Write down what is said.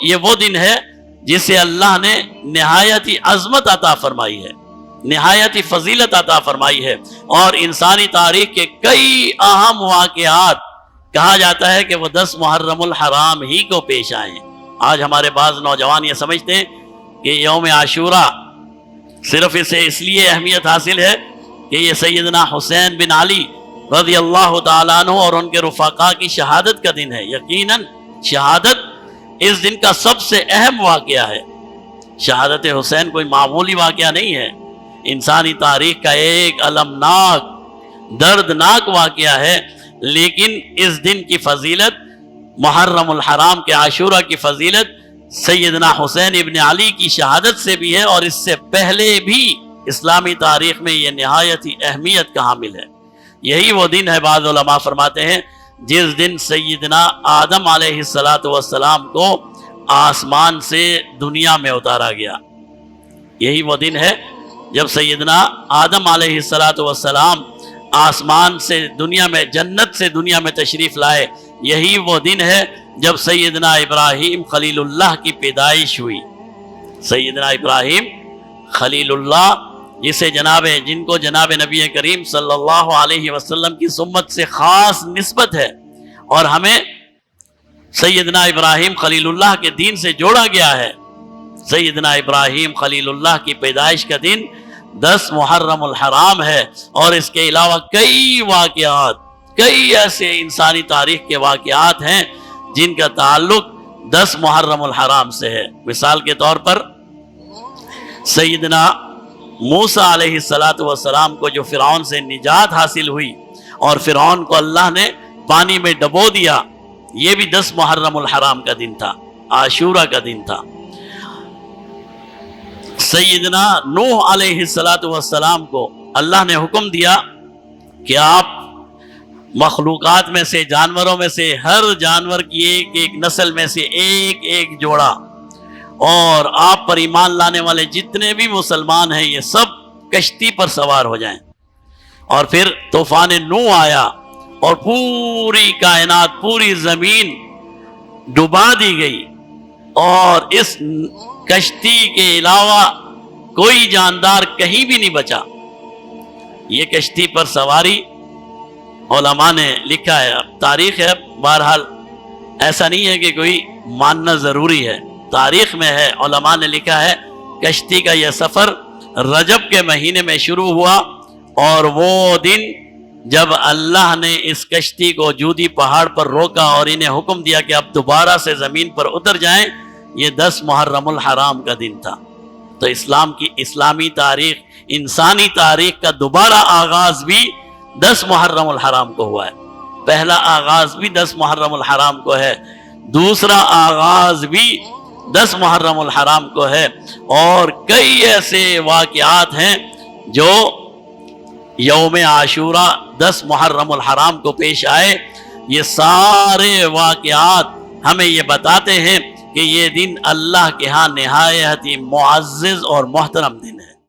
یہ وہ دن ہے جسے اللہ نے نہایت ہی عظمت عطا فرمائی ہے، نہایت ہی فضیلت عطا فرمائی ہے، اور انسانی تاریخ کے کئی اہم واقعات کہا جاتا ہے کہ وہ 10 محرم الحرام ہی کو پیش آئے ہیں۔ آج ہمارے بعض نوجوان یہ سمجھتے ہیں کہ یوم عاشورہ صرف اسے اس لیے اہمیت حاصل ہے کہ یہ سیدنا حسین بن علی رضی اللہ تعالیٰ عنہ اور ان کے رفقا کی شہادت کا دن ہے۔ یقیناً شہادت اس دن کا سب سے اہم واقعہ ہے۔ شہادت حسین کوئی معمولی واقعہ نہیں ہے، انسانی تاریخ کا ایک المناک دردناک واقعہ ہے، لیکن اس دن کی فضیلت، محرم الحرام کے عاشورہ کی فضیلت سیدنا حسین ابن علی کی شہادت سے بھی ہے، اور اس سے پہلے بھی اسلامی تاریخ میں یہ نہایت ہی اہمیت کا حامل ہے۔ یہی وہ دن ہے، بعض علماء فرماتے ہیں، جس دن سیدنا آدم علیہ السلام کو آسمان سے دنیا میں اتارا گیا۔ یہی وہ دن ہے جب سیدنا آدم علیہ السلام آسمان سے دنیا میں، جنت سے دنیا میں تشریف لائے۔ یہی وہ دن ہے جب سیدنا ابراہیم خلیل اللہ کی پیدائش ہوئی۔ سیدنا ابراہیم خلیل اللہ جن کو جناب نبی کریم صلی اللہ علیہ وسلم کی سمت سے خاص نسبت ہے، اور ہمیں سیدنا ابراہیم خلیل اللہ کے دین سے جوڑا گیا ہے۔ سیدنا ابراہیم خلیل اللہ کی پیدائش کا دن 10 محرم الحرام ہے، اور اس کے علاوہ کئی واقعات، کئی ایسے انسانی تاریخ کے واقعات ہیں جن کا تعلق 10 محرم الحرام سے ہے۔ مثال کے طور پر سیدنا موسیٰ علیہ السلام کو جو فرعون سے نجات حاصل ہوئی اور فرعون کو اللہ نے پانی میں ڈبو دیا، یہ بھی 10 محرم الحرام کا دن تھا، عاشورہ کا دن تھا۔ سیدنا نوح علیہ السلام کو اللہ نے حکم دیا کہ آپ مخلوقات میں سے، جانوروں میں سے، ہر جانور کی ایک ایک نسل میں سے ایک ایک جوڑا، اور آپ پر ایمان لانے والے جتنے بھی مسلمان ہیں یہ سب کشتی پر سوار ہو جائیں۔ اور پھر طوفان نوح آیا اور پوری کائنات، پوری زمین ڈبا دی گئی، اور اس کشتی کے علاوہ کوئی جاندار کہیں بھی نہیں بچا۔ یہ کشتی پر سواری علماء نے لکھا ہے، اب تاریخ ہے، بہرحال ایسا نہیں ہے کہ کوئی ماننا ضروری ہے، تاریخ میں ہے، علماء نے لکھا ہے کشتی کا یہ سفر رجب کے مہینے میں شروع ہوا، اور وہ دن جب اللہ نے اس کشتی کو جودی پہاڑ پر روکا اور انہیں حکم دیا کہ اب دوبارہ سے زمین پر اتر جائیں، یہ 10 محرم الحرام کا دن تھا۔ تو اسلامی تاریخ، انسانی تاریخ کا دوبارہ آغاز بھی 10 محرم الحرام کو ہوا ہے۔ پہلا آغاز بھی 10 محرم الحرام کو ہے، دوسرا آغاز بھی 10 محرم الحرام کو ہے، اور کئی ایسے واقعات ہیں جو یوم عاشورہ 10 محرم الحرام کو پیش آئے۔ یہ سارے واقعات ہمیں یہ بتاتے ہیں کہ یہ دن اللہ کے ہاں نہایت ہی معزز اور محترم دن ہے۔